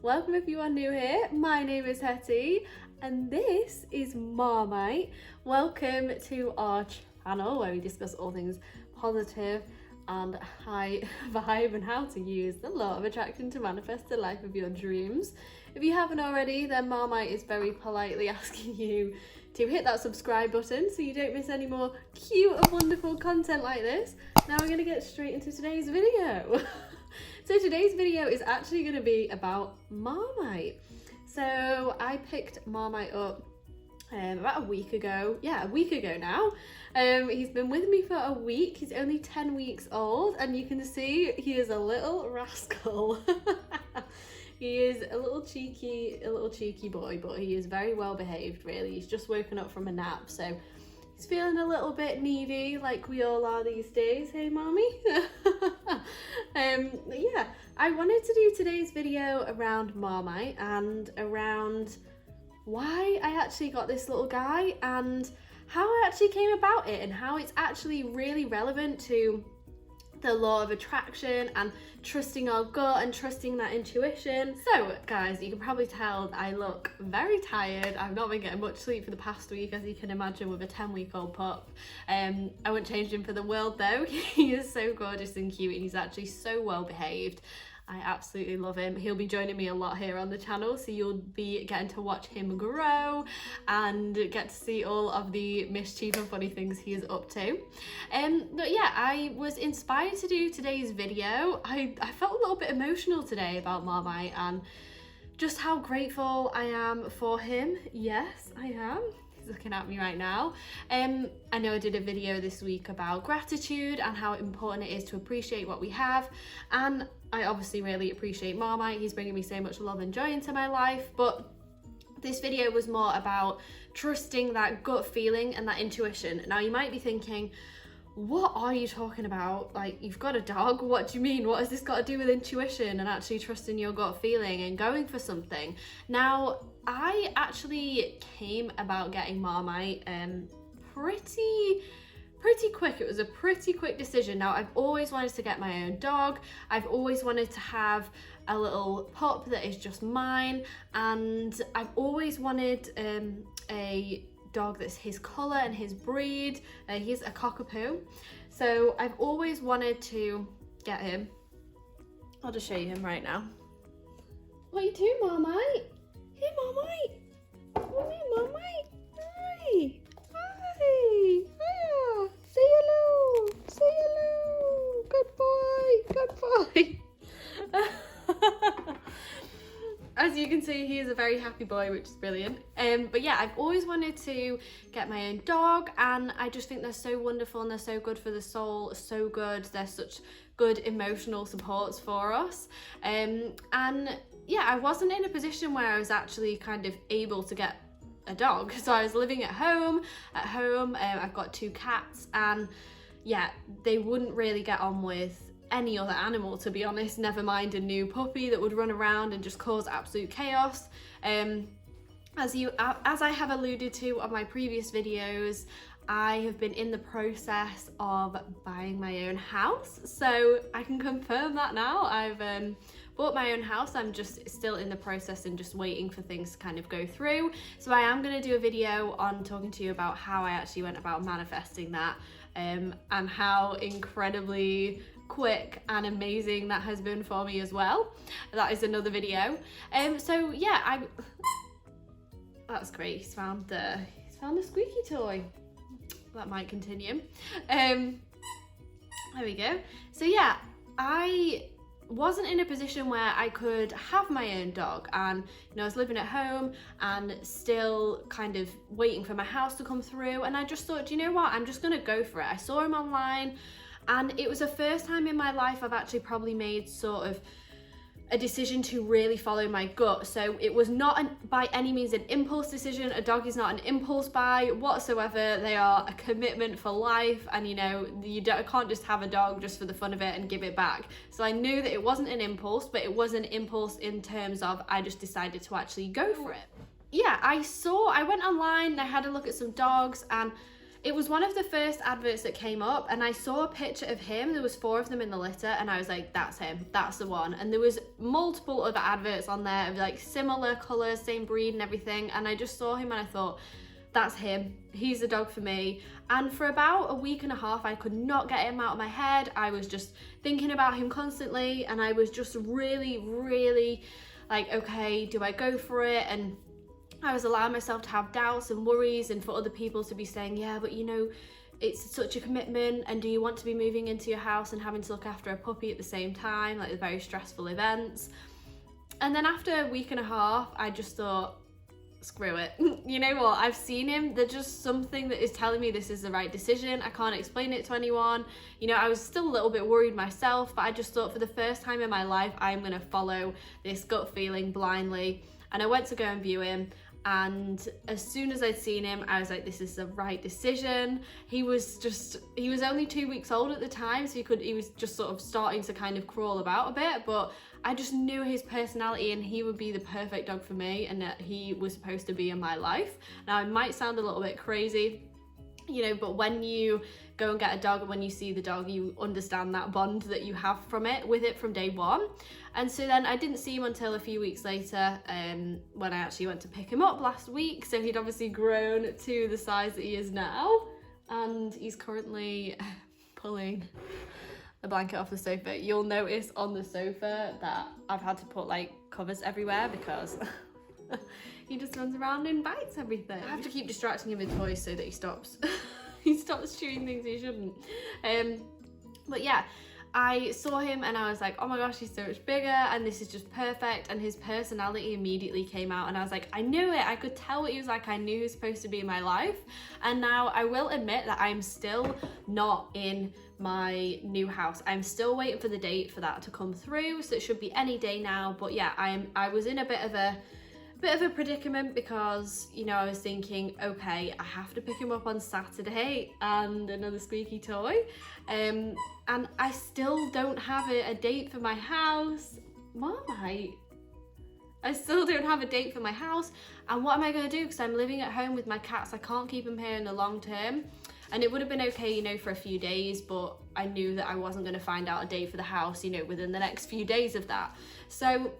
Welcome if you are new here. My name is Hetty and this is Marmite. Welcome to our channel where we discuss all things positive and high vibe and how to use the law of attraction to manifest the life of your dreams. If you haven't already, then Marmite is very politely asking you to hit that subscribe button so you don't miss any more cute and wonderful content like this. Now we're going to get straight into today's video. So today's video is actually going to be about Marmite. So I picked Marmite up about a week ago. Yeah, a week ago now. He's been with me for a week. He's only 10 weeks old and you can see he is a little rascal. He is a little cheeky boy, but he is very well behaved really. He's just woken up from a nap, so he's feeling a little bit needy like we all are these days. Hey mommy. Yeah, I wanted to do today's video around Marmite and around why I actually got this little guy and how I actually came about it and how it's actually really relevant to the law of attraction and trusting our gut and trusting that intuition. So guys, you can probably tell I look very tired. I've not been getting much sleep for the past week, as you can imagine, with a 10-week-old pup. I wouldn't change him for the world though. He is so gorgeous and cute and he's actually so well behaved. I absolutely love him. He'll be joining me a lot here on the channel, so you'll be getting to watch him grow and get to see all of the mischief and funny things he is up to. But yeah, I was inspired to do today's video. I felt a little bit emotional today about Marmite and just how grateful I am for him. Yes, I am. Looking at me right now. I know I did a video this week about gratitude and how important it is to appreciate what we have, and I obviously really appreciate Marmite. He's bringing me so much love and joy into my life, but this video was more about trusting that gut feeling and that intuition. Now you might be thinking, what are you talking about? Like, you've got a dog, what do you mean? What has this got to do with intuition and actually trusting your gut feeling and going for something? Now, I actually came about getting Marmite pretty quick. It was a pretty quick decision. Now, I've always wanted to get my own dog. I've always wanted to have a little pup that is just mine, and I've always wanted a dog that's his colour and his breed. He's a cockapoo, so I've always wanted to get him. I'll just show you him right now. What are you doing, Marmite? Hey, Marmite. Come here, Marmite. Hi. Hi. Hiya. Say hello. Say hello. Good boy. Good boy. As you can see, he is a very happy boy, which is brilliant. But yeah, I've always wanted to get my own dog, and I just think they're so wonderful and they're so good for the soul, so good. They're such good emotional supports for us. And yeah, I wasn't in a position where I was actually kind of able to get a dog. So I was living at home. I've got 2 cats, and yeah, they wouldn't really get on with any other animal, to be honest, never mind a new puppy that would run around and just cause absolute chaos. As I have alluded to on my previous videos, I have been in the process of buying my own house, so I can confirm that now. I've bought my own house. I'm just still in the process and just waiting for things to kind of go through. So I am going to do a video on talking to you about how I actually went about manifesting that, and how incredibly quick and amazing that has been for me as well. That is another video. So yeah, that's great. He's found the squeaky toy. That might continue. There we go. So yeah, I wasn't in a position where I could have my own dog, and you know, I was living at home and still kind of waiting for my house to come through, and I just thought, do you know what, I'm just gonna go for it. I saw him online, and it was the first time in my life I've actually probably made sort of a decision to really follow my gut. So it was not by any means an impulse decision. A dog is not an impulse buy whatsoever. They are a commitment for life, and you know, you can't just have a dog just for the fun of it and give it back. So I knew that it wasn't an impulse, but it was an impulse in terms of I just decided to actually go for it. Yeah, I went online and I had a look at some dogs, and it was one of the first adverts that came up, and I saw a picture of him. There was 4 of them in the litter, and I was like, that's him, that's the one. And there was multiple other adverts on there of like similar colours, same breed and everything, and I just saw him and I thought, that's him, he's the dog for me. And for about a week and a half, I could not get him out of my head. I was just thinking about him constantly, and I was just really like, okay, do I go for it? And I was allowing myself to have doubts and worries, and for other people to be saying, yeah, but you know, it's such a commitment, and do you want to be moving into your house and having to look after a puppy at the same time, like the very stressful events. And then after a week and a half, I just thought, screw it. You know what, I've seen him, there's just something that is telling me this is the right decision. I can't explain it to anyone. You know, I was still a little bit worried myself, but I just thought, for the first time in my life, I'm gonna follow this gut feeling blindly. And I went to go and view him, and as soon as I'd seen him, I was like, this is the right decision. He was only 2 weeks old at the time, so he was just sort of starting to kind of crawl about a bit, but I just knew his personality, and he would be the perfect dog for me, and that he was supposed to be in my life. Now, it might sound a little bit crazy, you know, but when you go and get a dog, and when you see the dog, you understand that bond that you have with it from day one. And so then I didn't see him until a few weeks later, when I actually went to pick him up last week. So he'd obviously grown to the size that he is now, and he's currently pulling the blanket off the sofa. You'll notice on the sofa that I've had to put like covers everywhere because he just runs around and bites everything. I have to keep distracting him with toys so that he stops he stops chewing things he shouldn't. But yeah, I saw him and I was like, oh my gosh, he's so much bigger, and this is just perfect. And his personality immediately came out, and I was like, I knew it. I could tell what he was like. I knew he was supposed to be in my life. And now I will admit that I'm still not in my new house. I'm still waiting for the date for that to come through, so it should be any day now. But yeah, I was in a bit of a predicament, because, you know, I was thinking, okay, I have to pick him up on Saturday, and another squeaky toy, and I still don't have a date for my house. Marmite. I still don't have a date for my house, and what am I going to do? Because I'm living at home with my cats. I can't keep them here in the long term. And it would have been okay, you know, for a few days, but I knew that I wasn't going to find out a date for the house, you know, within the next few days of that. So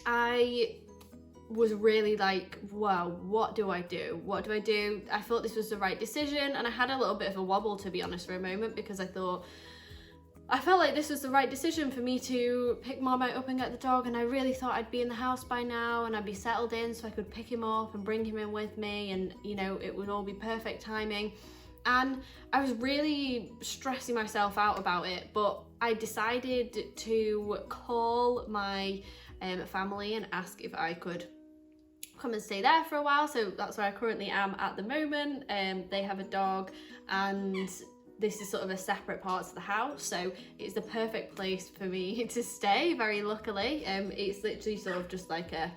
I was really like, well, what do I do? What do I do? I thought this was the right decision, and I had a little bit of a wobble, to be honest, for a moment, because I felt like this was the right decision for me to pick Marmite up and get the dog, and I really thought I'd be in the house by now and I'd be settled in so I could pick him up and bring him in with me, and, you know, it would all be perfect timing. And I was really stressing myself out about it, but I decided to call my family and ask if I could come and stay there for a while. So that's where I currently am at the moment. They have a dog, and this is sort of a separate part of the house, so it's the perfect place for me to stay, very luckily. It's literally sort of just like a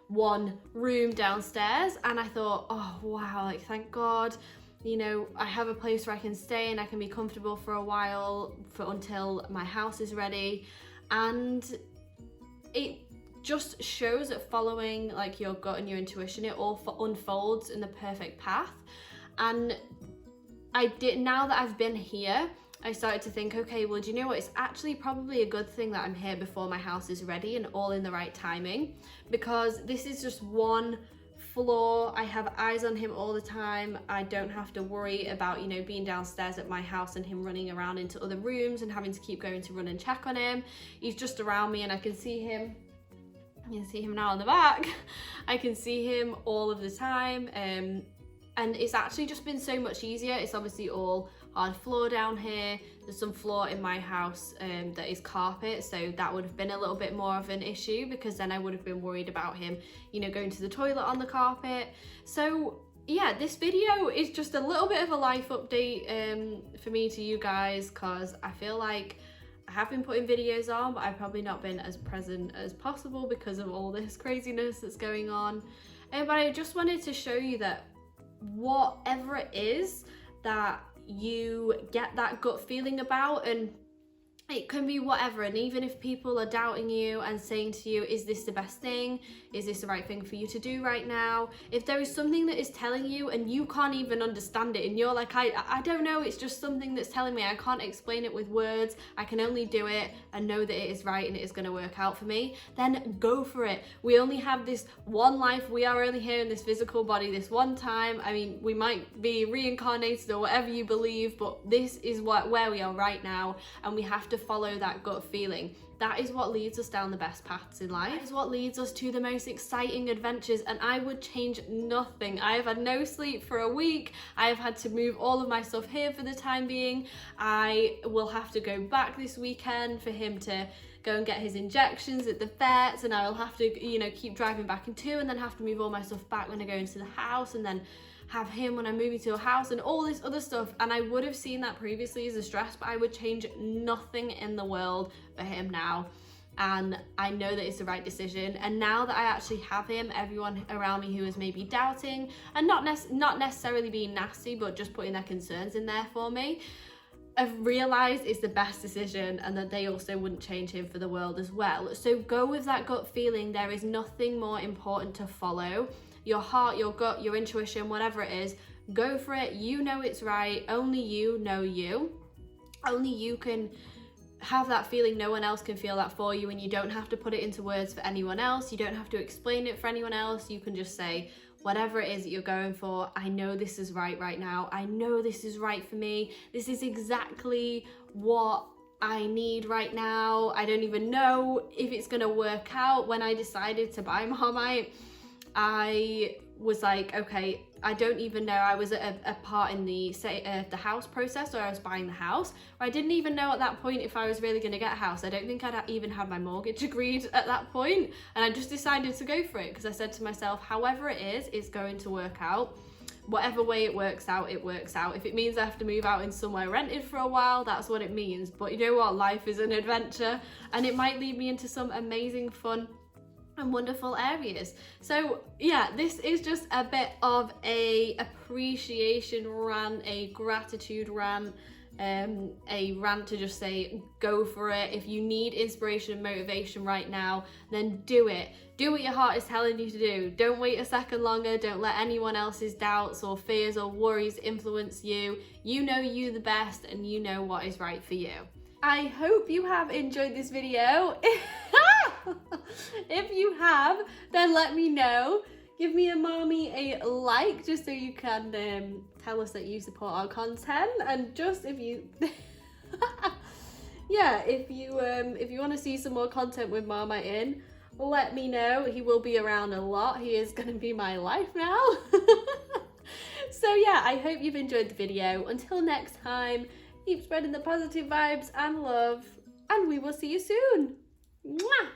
one room downstairs, and I thought, oh wow, like thank God, you know, I have a place where I can stay and I can be comfortable for a while, until my house is ready. And it just shows that following like your gut and your intuition, it all unfolds in the perfect path. And now that I've been here, I started to think, okay, well, do you know what? It's actually probably a good thing that I'm here before my house is ready and all in the right timing, because this is just one floor. I have eyes on him all the time. I don't have to worry about, you know, being downstairs at my house and him running around into other rooms and having to keep going to run and check on him. He's just around me, and I can see him. You can see him now on the back. I can see him all of the time. And it's actually just been so much easier. It's obviously all hard floor down here. There's some floor in my house that is carpet, so that would have been a little bit more of an issue, because then I would have been worried about him, you know, going to the toilet on the carpet. So yeah, this video is just a little bit of a life update for me to you guys, because I feel like I have been putting videos on, but I've probably not been as present as possible because of all this craziness that's going on. But I just wanted to show you that whatever it is that you get that gut feeling about, and It can be whatever, and even if people are doubting you and saying to you, is this the best thing? Is this the right thing for you to do right now? If there is something that is telling you and you can't even understand it and you're like, I don't know, it's just something that's telling me, I can't explain it with words, I can only do it and know that it is right and it is going to work out for me, then go for it. We only have this one life, we are only here in this physical body this one time. I mean, we might be reincarnated or whatever you believe, but this is where we are right now, and we have to follow that gut feeling. That is what leads us down the best paths in life. That is what leads us to the most exciting adventures, and I would change nothing. I have had no sleep for a week. I have had to move all of my stuff here for the time being. I will have to go back this weekend for him to go and get his injections at the vets, and I will have to, you know, keep driving back and to, and then have to move all my stuff back when I go into the house, and then have him when I'm moving to a house and all this other stuff. And I would have seen that previously as a stress, but I would change nothing in the world for him now. And I know that it's the right decision. And now that I actually have him, everyone around me who is maybe doubting and not necessarily being nasty, but just putting their concerns in there for me, I've realised it's the best decision, and that they also wouldn't change him for the world as well. So go with that gut feeling. There is nothing more important to follow. Your heart, your gut, your intuition, whatever it is, go for it. You know it's right. Only you know you. Only you can have that feeling. No one else can feel that for you, and you don't have to put it into words for anyone else. You don't have to explain it for anyone else. You can just say, whatever it is that you're going for, I know this is right now. I know this is right for me. This is exactly what I need right now. I don't even know if it's gonna work out. When I decided to buy Marmite, I was like, okay, I don't even know. I was at a part in the house process where I was buying the house. I didn't even know at that point if I was really going to get a house. I don't think I'd even had my mortgage agreed at that point, and I just decided to go for it because I said to myself, however it is, it's going to work out. Whatever way it works out, it works out. If it means I have to move out in somewhere rented for a while, that's what it means. But you know what? Life is an adventure, and it might lead me into some amazing fun and wonderful areas. So yeah, this is just a bit of a appreciation rant, a gratitude rant, a rant to just say go for it. If you need inspiration and motivation right now, then do it. Do what your heart is telling you to do. Don't wait a second longer. Don't let anyone else's doubts or fears or worries influence you. You know you the best, and you know what is right for you. I hope you have enjoyed this video. If you have, then let me know. Give me and Mommy a like, just so you can tell us that you support our content. And just if you yeah, if you want to see some more content with Marmite in, let me know. He will be around a lot. He is going to be my life now. So yeah, I hope you've enjoyed the video. Until next time, keep spreading the positive vibes and love, and we will see you soon. Mwah!